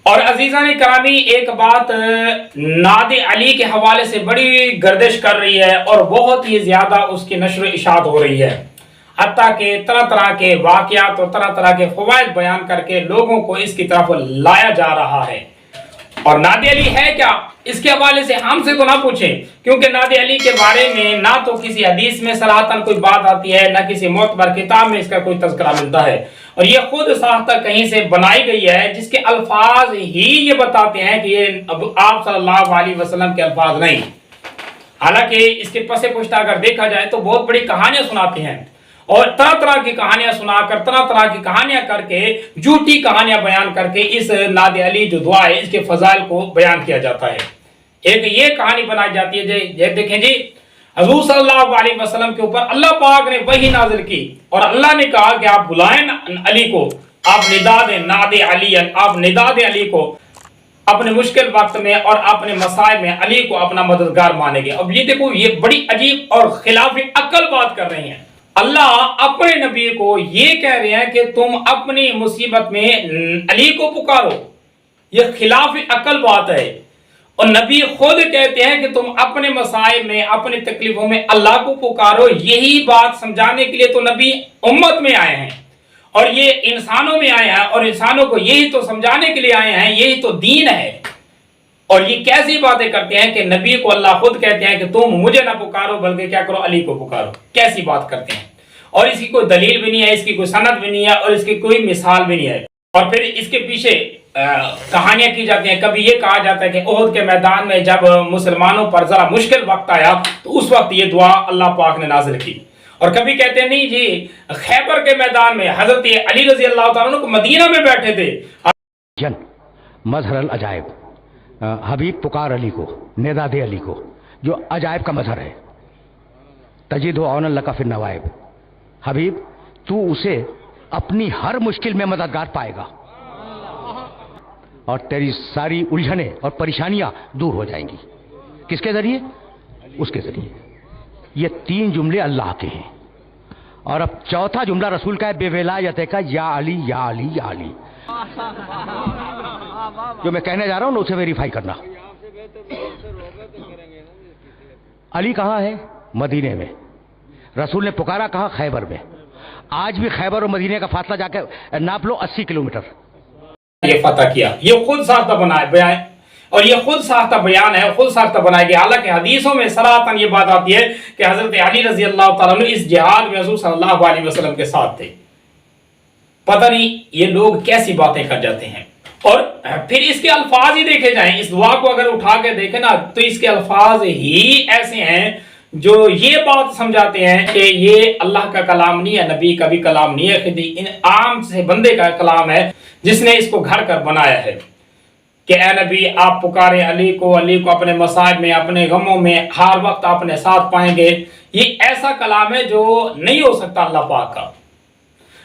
اور عزیزان کرامی، ایک بات نعت علی کے حوالے سے بڑی گردش کر رہی ہے اور بہت ہی زیادہ اس کی نشر و اشاعت ہو رہی ہے، حتیٰ کہ طرح طرح کے واقعات اور طرح طرح کے فوائد بیان کر کے لوگوں کو اس کی طرف لایا جا رہا ہے۔ اور نعت علی ہے کیا، اس کے حوالے سے ہم سے تو نہ پوچھیں، کیونکہ نعت علی کے بارے میں نہ تو کسی حدیث میں صراحتاً کوئی بات آتی ہے، نہ کسی معتبر کتاب میں اس کا کوئی تذکرہ ملتا ہے، اور یہ خود ساختہ کہیں سے بنائی گئی ہے جس کے الفاظ ہی یہ بتاتے ہیں کہ یہ آپ صلی اللہ علیہ وسلم کے الفاظ نہیں۔ حالانکہ اس کے پس پشت اگر دیکھا جائے تو بہت بڑی کہانیاں سناتے ہیں، اور طرح طرح کی کہانیاں سنا کر، طرح طرح کی کہانیاں کر کے، جھوٹی کہانیاں بیان کر کے اس نعت علی جو دعا ہے اس کے فضائل کو بیان کیا جاتا ہے۔ ایک یہ کہانی بنائی جاتی ہے، یہ دیکھیں جی، حضور صلی اللہ علیہ وسلم کے اوپر اللہ پاک نے وحی نازل کی اور اللہ نے کہا کہ آپ بلائیں علی کو، آپ ندا دیں نعت علی، آپ ندا دیں علی کو اپنے مشکل وقت میں اور اپنے مسائل میں علی کو اپنا مددگار مانیں گے۔ اب یہ دیکھو، یہ بڑی عجیب اور خلاف عقل بات کر رہی ہیں۔ اللہ اپنے نبی کو یہ کہہ رہے ہیں کہ تم اپنی مصیبت میں علی کو پکارو، یہ خلاف عقل بات ہے۔ اور نبی خود کہتے ہیں کہ تم اپنے مسائل میں، اپنی تکلیفوں میں اللہ کو پکارو۔ یہی بات سمجھانے کے لیے تو نبی امت میں آئے ہیں اور یہ انسانوں میں آئے ہیں، اور انسانوں کو یہی تو سمجھانے کے لیے آئے ہیں، یہی تو دین ہے۔ اور یہ کیسی باتیں کرتے ہیں کہ نبی کو اللہ خود کہتے ہیں کہ تم مجھے نہ پکارو بلکہ کیا کرو، علی کو پکارو۔ کیسی بات کرتے ہیں، اور اس کی کوئی دلیل بھی نہیں ہے، اس کی کوئی سند بھی نہیں ہے، اور اس کی کوئی مثال بھی نہیں ہے۔ اور پھر اس کے پیچھے کہانیاں کی جاتی ہیں۔ کبھی یہ کہا جاتا ہے کہ احد کے میدان میں جب مسلمانوں پر ذرا مشکل وقت آیا تو اس وقت یہ دعا اللہ پاک نے نازل کی۔ اور کبھی کہتے ہیں نہیں جی، خیبر کے میدان میں حضرت علی رضی اللہ تعالیٰ عنہ کو مدینہ میں بیٹھے تھے۔ مظہر العجائب، حبیب پکار علی کو، ندا دے علی کو، جو عجائب کا مظہر ہے۔ تجد عون لک فی النوائب، حبیب تو اسے اپنی ہر مشکل میں مددگار پائے گا اور تیری ساری الجھنیں اور پریشانیاں دور ہو جائیں گی۔ کس کے ذریعے؟ اس کے ذریعے۔ یہ تین جملے اللہ کے ہیں، اور اب چوتھا جملہ رسول کا ہے، بے ولایت کا، یا علی یا علی یا علی۔ جو میں کہنے جا رہا ہوں نا اسے ویریفائی کرنا۔ علی کہاں ہے؟ مدینے میں۔ رسول نے پکارا کہاں؟ خیبر میں۔ آج بھی خیبر اور مدینے کا فاصلہ جا کے ناپ لو، 80 کلومیٹر۔ یہ فتح کیا، یہ خود ساختہ بیان، اور یہ خود ساختہ بیان ہے، خود ساختہ بنایا گیا۔ حالانکہ حدیثوں میں صراحتاً یہ بات آتی ہے کہ حضرت علی رضی اللہ تعالیٰ عنہ اس جہاد میں حضور صلی اللہ علیہ وسلم کے ساتھ تھے۔ پتہ نہیں یہ لوگ کیسی باتیں کر جاتے ہیں۔ اور پھر اس کے الفاظ ہی دیکھے جائیں، اس دعا کو اگر اٹھا کے دیکھیں نا تو اس کے الفاظ ہی ایسے ہیں جو یہ بات سمجھاتے ہیں کہ یہ اللہ کا کلام نہیں ہے، نبی کا بھی کلام نہیں ہے، خود ان عام سے بندے کا کلام ہے جس نے اس کو گھڑ کر بنایا ہے کہ اے نبی آپ پکاریں علی کو اپنے مصائب میں، اپنے غموں میں ہر وقت اپنے ساتھ پائیں گے۔ یہ ایسا کلام ہے جو نہیں ہو سکتا اللہ پاک کا۔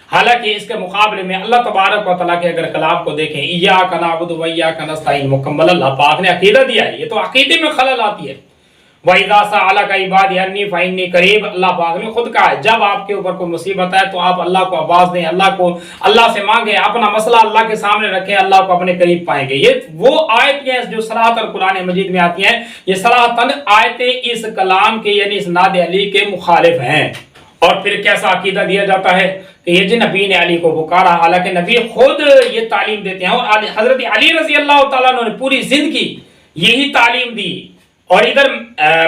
حالانکہ اس کے مقابلے میں اللہ تبارک و تعالیٰ کے اگر کلام کو دیکھیں، ایاک نعبد و ایاک نستعین، مکمل اللہ پاک نے عقیدہ دیا ہے، یہ تو عقیدے میں خلل آتی ہے۔ وَإِذَا سَأَلَكَ عِبَادِي عَنِّي فَإِنِّي قَرِيبٌ، اللہ پاک نے خود کہا ہے جب آپ کے اوپر کوئی مصیبت ہے تو آپ اللہ کو آواز دیں، اللہ سے مانگیں، اپنا مسئلہ اللہ کے سامنے رکھیں، اللہ کو اپنے قریب پائیں گے۔ یہ وہ آیتیں ہیں جو صراحتاً قرآن مجید میں آتی ہیں، یہ صراحتاً آیتیں اس کلام کے یعنی اس نعت علی کے مخالف ہیں۔ اور پھر کیسا عقیدہ دیا جاتا ہے کہ یہ جی نبی نے علی کو پکارا، حالانکہ نبی خود یہ تعلیم دیتے ہیں، اور حضرت علی رضی اللہ تعالیٰ عنہ نے پوری زندگی یہی تعلیم دی۔ اور ادھر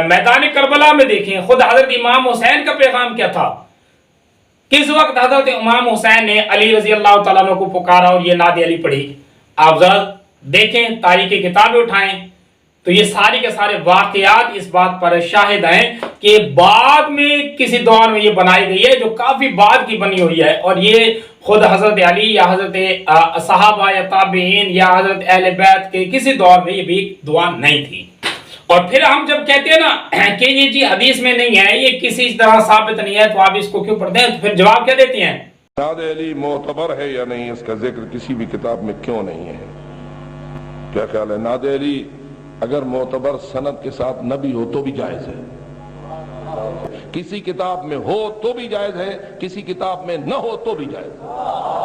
میدان کربلا میں دیکھیں خود حضرت امام حسین کا پیغام کیا تھا، کس وقت حضرت امام حسین نے علی رضی اللہ تعالیٰ عنہ کو پکارا اور یہ نعت علی پڑھی۔ آپ ذرا دیکھیں، تاریخی کتابیں اٹھائیں تو یہ سارے کے سارے واقعات اس بات پر شاہد ہیں کہ بعد میں کسی دور میں یہ بنائی گئی ہے جو کافی بعد کی بنی ہوئی ہے، اور یہ خود حضرت علی یا حضرت صحابہ یا تابعین یا حضرت اہل بیت کے کسی دور میں یہ بھی دعا نہیں تھی۔ اور پھر ہم جب کہتے ہیں نا کہ یہ جی حدیث میں نہیں ہے، یہ کسی طرح ثابت نہیں ہے، تو آپ اس کو کیوں پڑھتے ہیں؟ تو پھر جواب کیا دیتے ہیں؟ نعت علی معتبر ہے یا نہیں، اس کا ذکر کسی بھی کتاب میں کیوں نہیں ہے؟ کیا خیال ہے؟ نعت علی اگر معتبر سند کے ساتھ نہ بھی ہو تو بھی جائز ہے، کسی کتاب میں ہو تو بھی جائز ہے، کسی کتاب میں نہ ہو تو بھی جائز ہے۔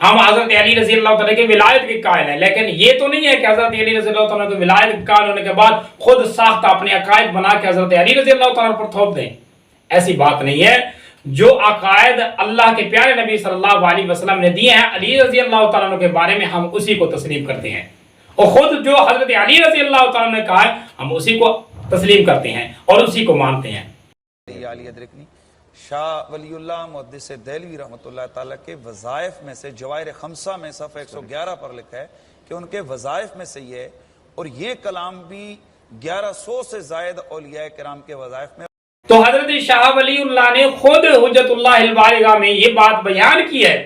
ہم حضرت علی رضی اللہ تعالیٰ کی ولایت کے قائل ہیں، لیکن یہ تو نہیں ہے کہ حضرت علی رضی اللہ تعالیٰ کی ولایت کے قائل ہونے کے بعد خود ساخت اپنے عقائد بنا کے حضرت علی رضی اللہ تعالیٰ پر تھوپ دیں. ایسی بات نہیں ہے. جو عقائد اللہ کے پیارے نبی صلی اللہ علیہ وسلم نے دیے ہیں علی رضی اللہ تعالیٰ کے بارے میں، ہم اسی کو تسلیم کرتے ہیں، اور خود جو حضرت علی رضی اللہ تعالیٰ نے کہا ہے ہم اسی کو تسلیم کرتے ہیں اور اسی کو مانتے ہیں. علی ادرکنی شاہ ولی اللہ محدث دہلوی رحمۃ اللہ تعالیٰ کے وظائف میں سے جواہر خمسہ میں صفحہ 111 پر لکھا ہے کہ ان کے وظائف میں سے یہ ہے، اور یہ کلام بھی 1100 سے زائد اولیاء کرام کے وظائف میں. تو حضرت شاہ ولی اللہ نے خود حجت اللہ البالغہ میں یہ بات بیان کی ہے،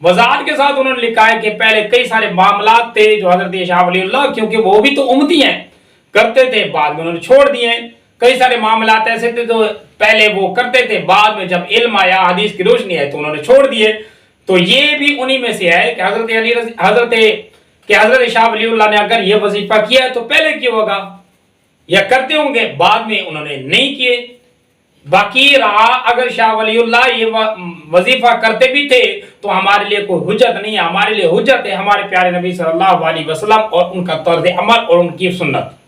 وضاحت کے ساتھ انہوں نے لکھا ہے کہ پہلے کئی سارے معاملات تھے جو حضرت شاہ ولی اللہ، کیونکہ وہ بھی تو امتی ہیں، کرتے تھے، بعد میں انہوں نے چھوڑ دیے. کئی سارے معاملات ایسے تھے تو پہلے وہ کرتے تھے، بعد میں جب علم آیا، حدیث کی روشنی آئی تو انہوں نے چھوڑ دیے. تو یہ بھی انہی میں سے ہے کہ حضرت شاہ ولی اللہ نے اگر یہ وظیفہ کیا ہے تو پہلے کیا ہوگا، یا کرتے ہوں گے، بعد میں انہوں نے نہیں کیے. باقی رہا اگر شاہ ولی اللہ یہ وظیفہ کرتے بھی تھے تو ہمارے لیے کوئی حجت نہیں ہے. ہمارے لیے حجت ہے ہمارے پیارے نبی صلی اللہ علیہ وسلم اور ان کا طرز عمل اور ان کی سنت.